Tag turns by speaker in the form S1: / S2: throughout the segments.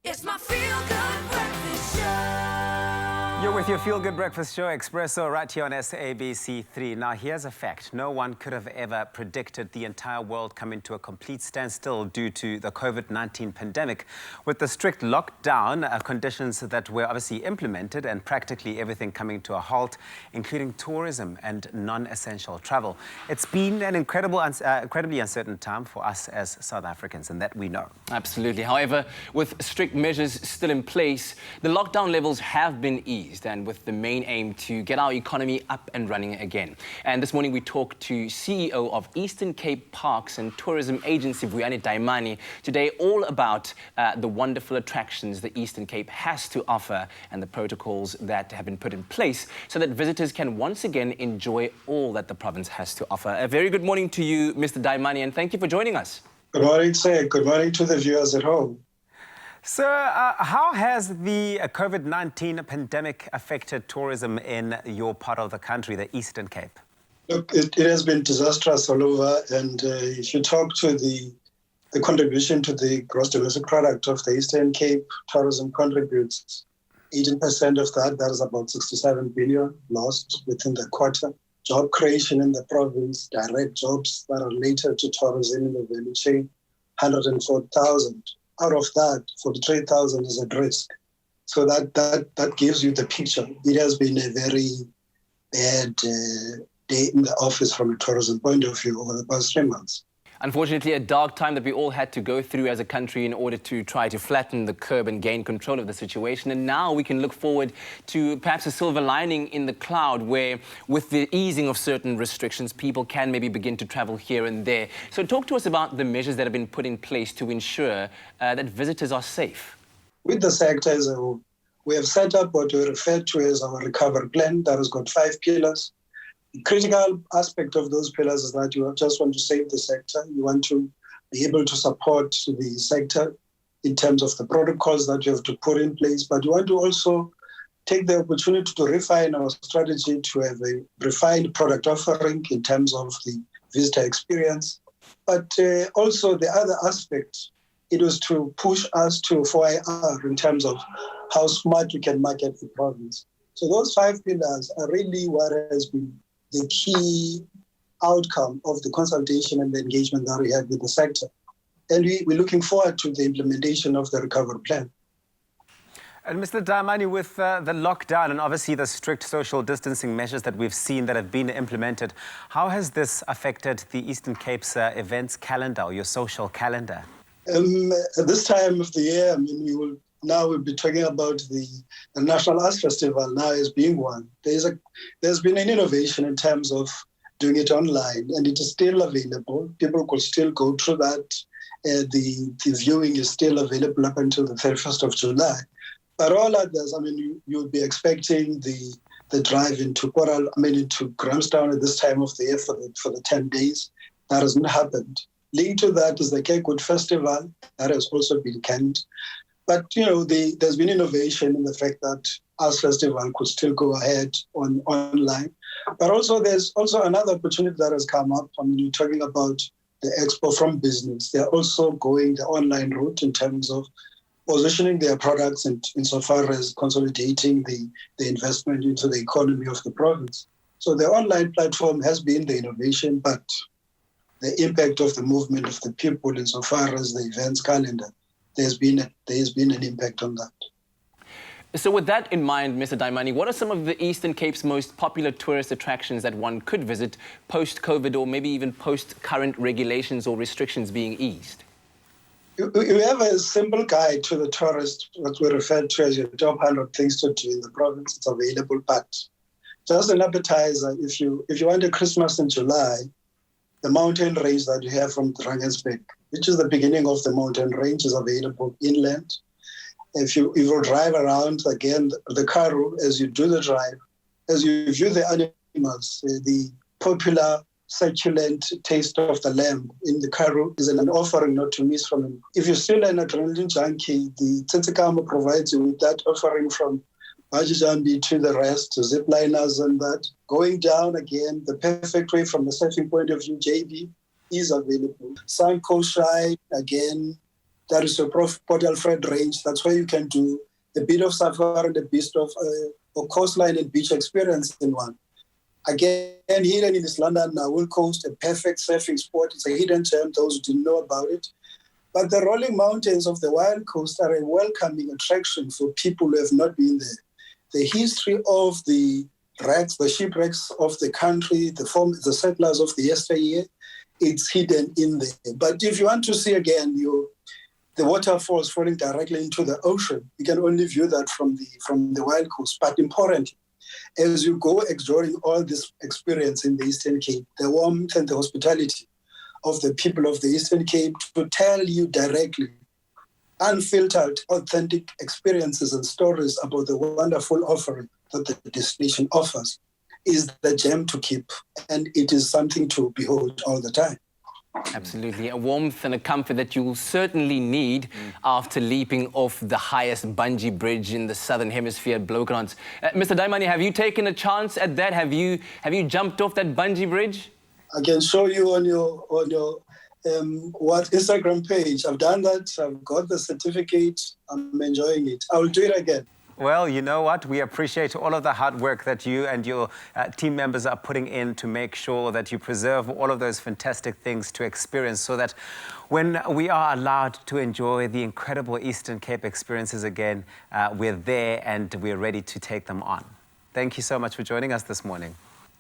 S1: It's my feel-good breakfast show.
S2: You're with your Feel Good Breakfast Show, Expresso, right here on SABC3. Now, here's a fact. No one could have ever predicted the entire world coming to a complete standstill due to the Covid-19 pandemic. With the strict lockdown conditions that were obviously implemented and practically everything coming to a halt, including tourism and non-essential travel. It's been an incredibly uncertain time for us as South Africans, and that we know.
S3: Absolutely. However, with strict measures still in place, the lockdown levels have been eased, and with the main aim to get our economy up and running again. And this morning we talked to CEO of Eastern Cape Parks and Tourism Agency, Vuyani Daimani, today all about the wonderful attractions the Eastern Cape has to offer and the protocols that have been put in place so that visitors can once again enjoy all that the province has to offer. A very good morning to you, Mr. Daimani, and thank you for joining us.
S4: Good morning, sir. Good morning to the viewers at home.
S2: So, how has the COVID-19 pandemic affected tourism in your part of the country, the Eastern Cape?
S4: Look, it has been disastrous all over, and if you talk to the contribution to the gross domestic product of the Eastern Cape, tourism contributes 18% of that. That is about 67 billion lost within the quarter. Job creation in the province, direct jobs that are related to tourism in the value chain, 104,000. Out of that, 43,000 is at risk. So that gives you the picture. It has been a very bad day in the office from a tourism point of view over the past 3 months.
S3: Unfortunately, a dark time that we all had to go through as a country in order to try to flatten the curve and gain control of the situation. And now we can look forward to perhaps a silver lining in the cloud where, with the easing of certain restrictions, people can maybe begin to travel here and there. So talk to us about the measures that have been put in place to ensure that visitors are safe.
S4: With the sector as a whole, we have set up what we refer to as our recovery plan that has got 5 pillars. The critical aspect of those pillars is that you just want to save the sector. You want to be able to support the sector in terms of the protocols that you have to put in place, but you want to also take the opportunity to refine our strategy to have a refined product offering in terms of the visitor experience. But also the other aspect, it was to push us to 4IR in terms of how smart we can market the province. So those 5 pillars are really what has been the key outcome of the consultation and the engagement that we had with the sector. And we're looking forward to the implementation of the recovery plan.
S2: And Mr. Daimani, with the lockdown and obviously the strict social distancing measures that we've seen that have been implemented, how has this affected the Eastern Cape's events calendar or your social calendar?
S4: At this time of the year, I mean, we'll be talking about the National Arts Festival now as being one. There's been an innovation in terms of doing it online, and it is still available. People could still go through that. The viewing is still available up until the 31st of July. But all others, I mean, you would be expecting the drive into into Grahamstown at this time of the year for the 10 days. That hasn't happened. Linked to that is the Cape Festival. That has also been canned. But, there's been innovation in the fact that Arts Festival could still go ahead online. But also there's also another opportunity that has come up. I mean, you're talking about the Expo from Business. They're also going the online route in terms of positioning their products insofar as consolidating the investment into the economy of the province. So the online platform has been the innovation, but the impact of the movement of the people insofar as the events calendar, there's been an impact on that.
S3: So with that in mind, Mr. Daimani, what are some of the Eastern Cape's most popular tourist attractions that one could visit post-COVID or maybe even post-current regulations or restrictions being eased?
S4: We have a simple guide to the tourist, what we refer to as your top 100 things to do in the province. It's available, but just an appetizer, if you want a Christmas in July, the mountain range that you have from Drakensberg, which is the beginning of the mountain range, is available inland. If you drive around, again, the Karoo, as you do the drive, as you view the animals, the popular succulent taste of the lamb in the Karoo is an offering not to miss from him. If you're still an adrenaline junkie, the Tsitsikamma provides you with that offering from Bajijambi to the rest, to zipliners and that. Going down again, the perfect way from the surfing point of view, JB, is available. Suncoast ride, again, That is your Port Alfred range. That's where you can do a bit of safari and a bit of coastline and beach experience in one. Again, hidden in this London Gold Coast, a perfect surfing spot. It's a hidden gem, those who didn't know about it. But the rolling mountains of the Wild Coast are a welcoming attraction for people who have not been there. The history of the wrecks, the shipwrecks of the country, the settlers of the yesteryear, it's hidden in there. But if you want to see again the waterfalls falling directly into the ocean, you can only view that from the Wild Coast. But importantly, as you go exploring all this experience in the Eastern Cape, the warmth and the hospitality of the people of the Eastern Cape to tell you directly, unfiltered, authentic experiences and stories about the wonderful offering that the destination offers is the gem to keep, and it is something to behold all the time.
S3: Absolutely, a warmth and a comfort that you will certainly need after leaping off the highest bungee bridge in the Southern Hemisphere at Blowgrounds. Mr. Daimani, have you taken a chance at that? Have you jumped off that bungee bridge?
S4: I can show you on your Instagram page. I've done that. I've got the certificate. I'm enjoying it. I will do it again.
S2: Well, you know what? We appreciate all of the hard work that you and your team members are putting in to make sure that you preserve all of those fantastic things to experience so that when we are allowed to enjoy the incredible Eastern Cape experiences again, we're there and we're ready to take them on. Thank you so much for joining us this morning.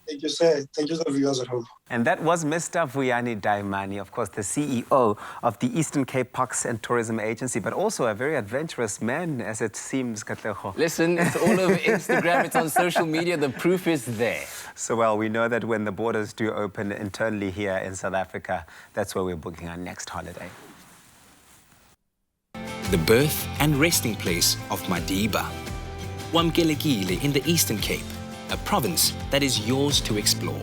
S4: Thank you, sir. Thank you to the viewers at home.
S2: And that was Mr. Vuyani Daimani, of course, the CEO of the Eastern Cape Parks and Tourism Agency, but also a very adventurous man, as it seems, Katlego.
S3: Listen, it's all over Instagram, it's on social media, the proof is there.
S2: So, well, we know that when the borders do open internally here in South Africa, that's where we're booking our next holiday.
S5: The birth and resting place of Madiba. Wamkelekile in the Eastern Cape, a province that is yours to explore.